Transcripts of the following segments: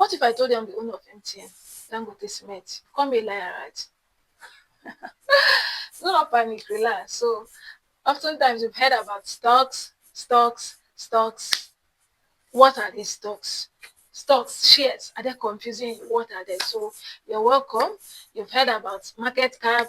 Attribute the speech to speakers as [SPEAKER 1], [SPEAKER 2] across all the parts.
[SPEAKER 1] What if I told you I'm the owner of MTN, Dangote Cement? Call me a liar, right? Do not panic, relax. So, oftentimes we've heard about stocks. What are these stocks? Stocks, shares, are they confusing you? What are they? So, you're welcome. You've heard about market cap,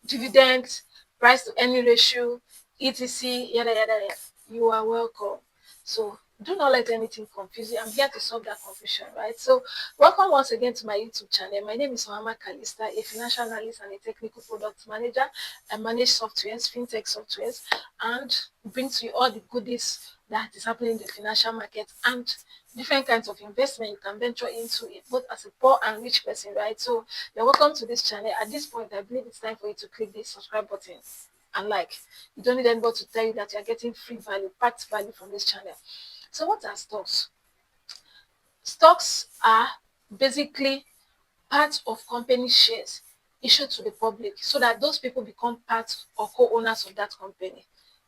[SPEAKER 1] dividends, price to earning ratio, etc. Yada yada yada. You are welcome. So do not let anything confuse you. I'm here to solve that confusion, right? So welcome once again to my YouTube channel. My name is Muhammad Kalista, a financial analyst and a technical product manager. I manage softwares, fintech softwares, and bring to you all the goodies that is happening in the financial market and different kinds of investment you can venture into it, both as a poor and rich person, right? So you're welcome to this channel. At this point, I believe it's time for you to click the subscribe button and like. You don't need anybody to tell you that you're getting free value, packed value from this channel. So what are stocks? Stocks are basically part of company shares issued to the public so that those people become part or co-owners of that company,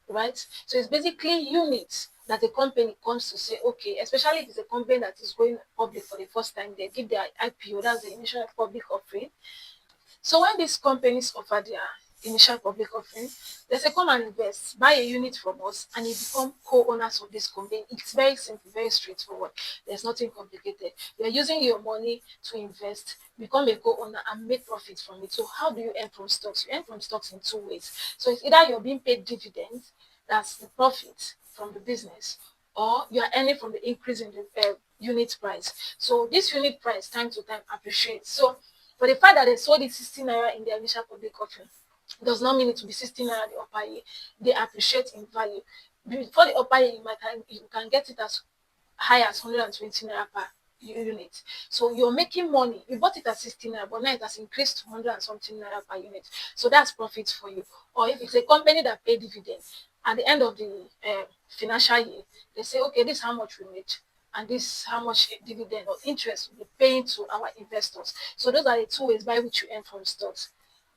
[SPEAKER 1] right? So it's basically units that the company comes to say, okay, especially if it's a company that is going public for the first time, they give their IPO, that's the initial public offering. So when these companies offer their initial public offering, they say, come and invest, buy a unit from us, and you become co-owners of this company. It's very simple, very straightforward. There's nothing complicated. You're using your money to invest, become a co-owner, and make profits from it. So how do you earn from stocks? You earn from stocks in two ways. So it's either you're being paid dividends, that's the profit from the business, or you are earning from the increase in the unit price. So this unit price, time to time, appreciates. So for the fact that they sold it 16 naira in the initial public offering does not mean it to be 16 naira the upper year. They appreciate in value. Before the upper year, you can get it as high as 120 naira per unit. So you're making money. You bought it at 16 naira, but now it has increased to 100 and something naira per unit. So that's profit for you. Or if it's a company that pay dividend, at the end of the financial year, they say, okay, this is how much we made, and this is how much dividend or interest we're paying to our investors. So those are the two ways by which you earn from stocks.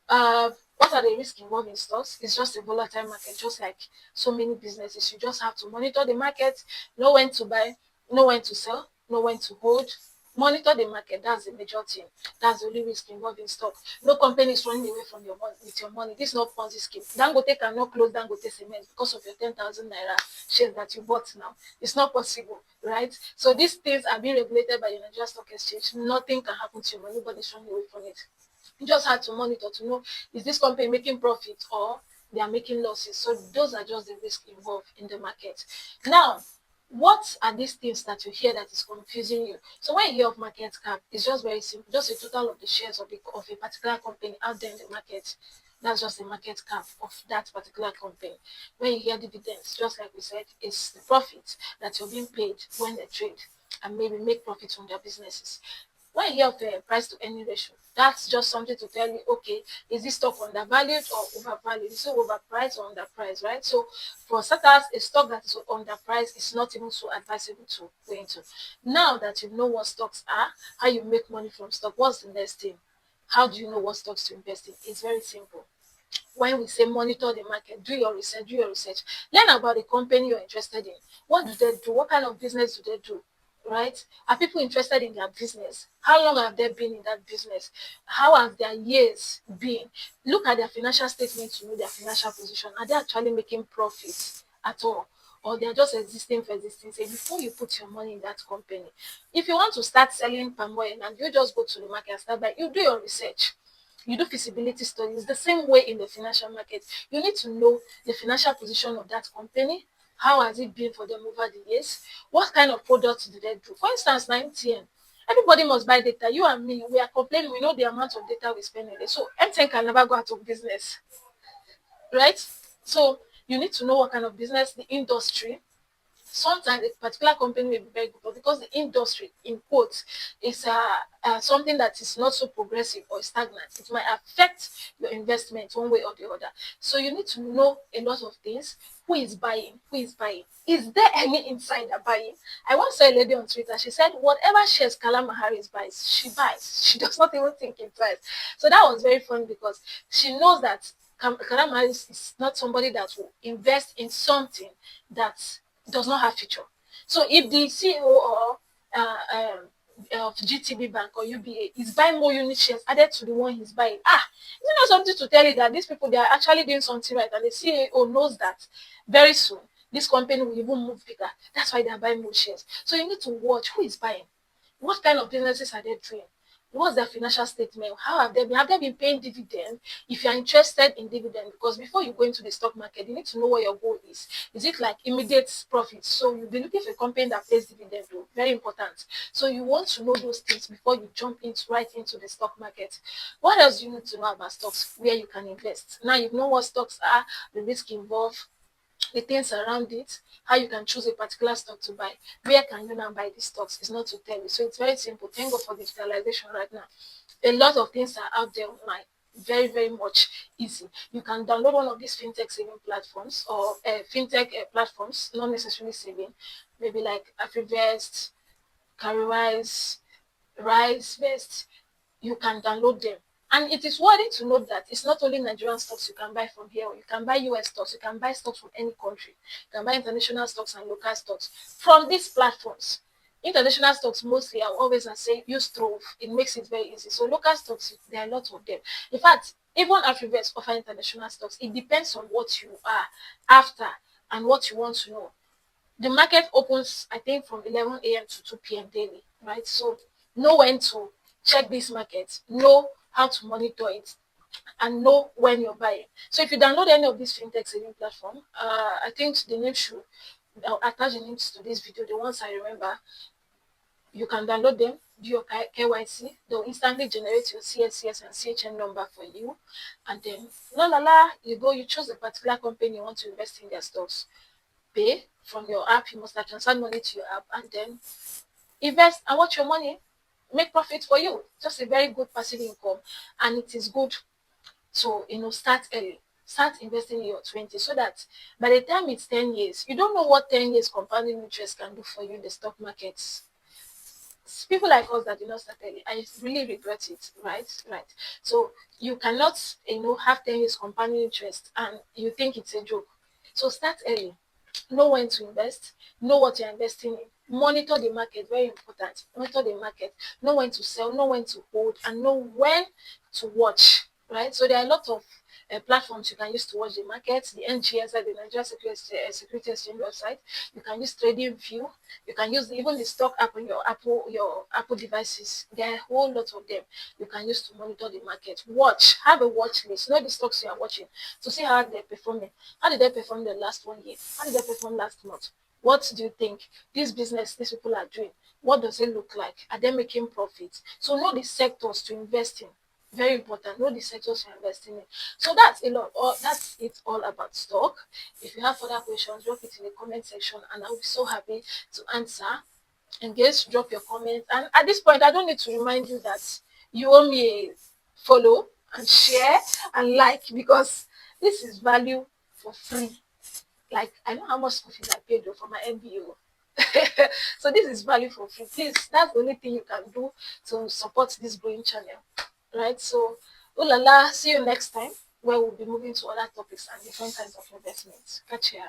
[SPEAKER 1] What are the risks involved in stocks? It's just a volatile market, just like so many businesses. You just have to monitor the market, know when to buy, know when to sell, know when to hold. Monitor the market. That's the major thing. That's the only risk involved in stock. No company is running away from your money with your money. This is not Ponzi scheme. Dangote cannot close Dangote Cement because of your 10,000 naira shares that you bought now. It's not possible, right? So these things are being regulated by the Nigerian Stock Exchange. Nothing can happen to your money. Nobody's running away from it. You just had to monitor to know, is this company making profit or they are making losses. So those are just the risks involved in the market. Now, what are these things that you hear that is confusing you? So when you hear of market cap, it's just very simple, just a total of the shares of a particular company out there in the market. That's just the market cap of that particular company. When you hear dividends, just like we said, it's the profit that you're being paid when they trade and maybe make profits from their businesses. When you hear of the price to earning ratio, that's just something to tell you, okay, is this stock undervalued or overvalued? Is it overpriced or underpriced, right? So for starters, a stock that is underpriced is not even so advisable to go into. Now that you know what stocks are, how you make money from stock, what's the next thing? How do you know what stocks to invest in? It's very simple. When we say monitor the market, do your research, learn about the company you're interested in. What do they do? What kind of business do they do? Right? Are people interested in their business? How long have they been in that business? How have their years been? Look at their financial statements to know their financial position. Are they actually making profits at all? Or they're just existing for existing sake? Before you put your money in that company, if you want to start selling palm oil and you just go to the market and start buying, you do your research, you do feasibility studies. The same way in the financial market, you need to know the financial position of that company. How has it been for them over the years? What kind of products do they do? For instance, 9TN, everybody must buy data. You and me, we are complaining, we know the amount of data we spend a day. So MTN can never go out of business, right? So you need to know what kind of business, the industry. Sometimes a particular company may be very good, but because the industry, in quotes, is something that is not so progressive or stagnant, it might affect your investment one way or the other. So you need to know a lot of things. Who is buying? Who is buying? Is there any insider buying? I once saw a lady on Twitter. She said, whatever shares Kalama Harris buys, she buys. She does not even think in twice. So that was very fun because she knows that Kalama Harris is not somebody that will invest in something that does not have future. So if the CEO or of GTB Bank or UBA is buying more unit shares added to the one he's buying. Is it not something to tell you that these people, they are actually doing something right, and the CEO knows that very soon this company will even move bigger. That's why they are buying more shares. So you need to watch who is buying, what kind of businesses are they doing, what's their financial statement, how have they been paying dividend? If you're interested in dividend, because before you go into the stock market, you need to know what your goal is. Is it like immediate profit? So you'll be looking for a company that pays dividend, though. Very important. So you want to know those things before you jump into right into the stock market. What else do you need to know about stocks? Where you can invest. Now you know what stocks are, the risk involved, the things around it, how you can choose a particular stock to buy. Where can you now buy these stocks? It's not to tell you. So it's very simple. Thank God for digitalization right now. A lot of things are out there online. Very, very much easy. You can download one of these fintech saving platforms or fintech platforms, not necessarily saving, maybe like Afrinvest, Carrywise, Risevest. You can download them. And it is worthy to note that it's not only Nigerian stocks you can buy from here. You can buy US stocks. You can buy stocks from any country. You can buy international stocks and local stocks from these platforms. International stocks mostly, I always say, use Trove. It makes it very easy. So local stocks, there are a lot of them. In fact, even Afrinvest offer international stocks. It depends on what you are after and what you want to know. The market opens, I think, from 11 a.m. to 2 p.m. daily, right? So know when to check this market, know how to monitor it, and know when you're buying. So if you download any of these fintech saving platform, I think the name should, I'll attach the names to this video, the ones I remember. You can download them, do your KYC. They'll instantly generate your CSCS and CHN number for you. And then, you go, you choose a particular company you want to invest in their stocks. Pay from your app, you must have transferred money to your app, and then invest and watch your money make profit for you. Just a very good passive income. And it is good to start early. Start investing in your 20s so that by the time it's 10 years, you don't know what 10 years compounding interest can do for you in the stock markets. People like us that did not start early, I really regret it, right. So you cannot have 10 years compounding interest and you think it's a joke. So start early, know when to invest, know what you're investing in, monitor the market, very important. Monitor the market, know when to sell, know when to hold, and know when to watch, right? So there are a lot of platforms you can use to watch the market. The NGS, the Nigeria Security Exchange website. You can use Trading View. You can use even the stock app on your Apple devices. There are a whole lot of them you can use to monitor the market. Watch, have a watch list. Know the stocks you are watching to see how they're performing. How did they perform the last 1 year? How did they perform last month? What do you think this business, these people are doing? What does it look like? Are they making profits? So know the sectors to invest in. Very important. Know the sectors you're investing in. So that's a lot. Or that's it all about stock. If you have further questions, drop it in the comment section, and I'll be so happy to answer. And guys, drop your comments. And at this point, I don't need to remind you that you owe me a follow and share and like, because this is value for free. Like, I know how much school fees I paid though for my MBO. So this is value for free. Please, that's the only thing you can do to support this growing channel. Right? So, oh la la, see you next time where we'll be moving to other topics and different kinds of investments. Catch you.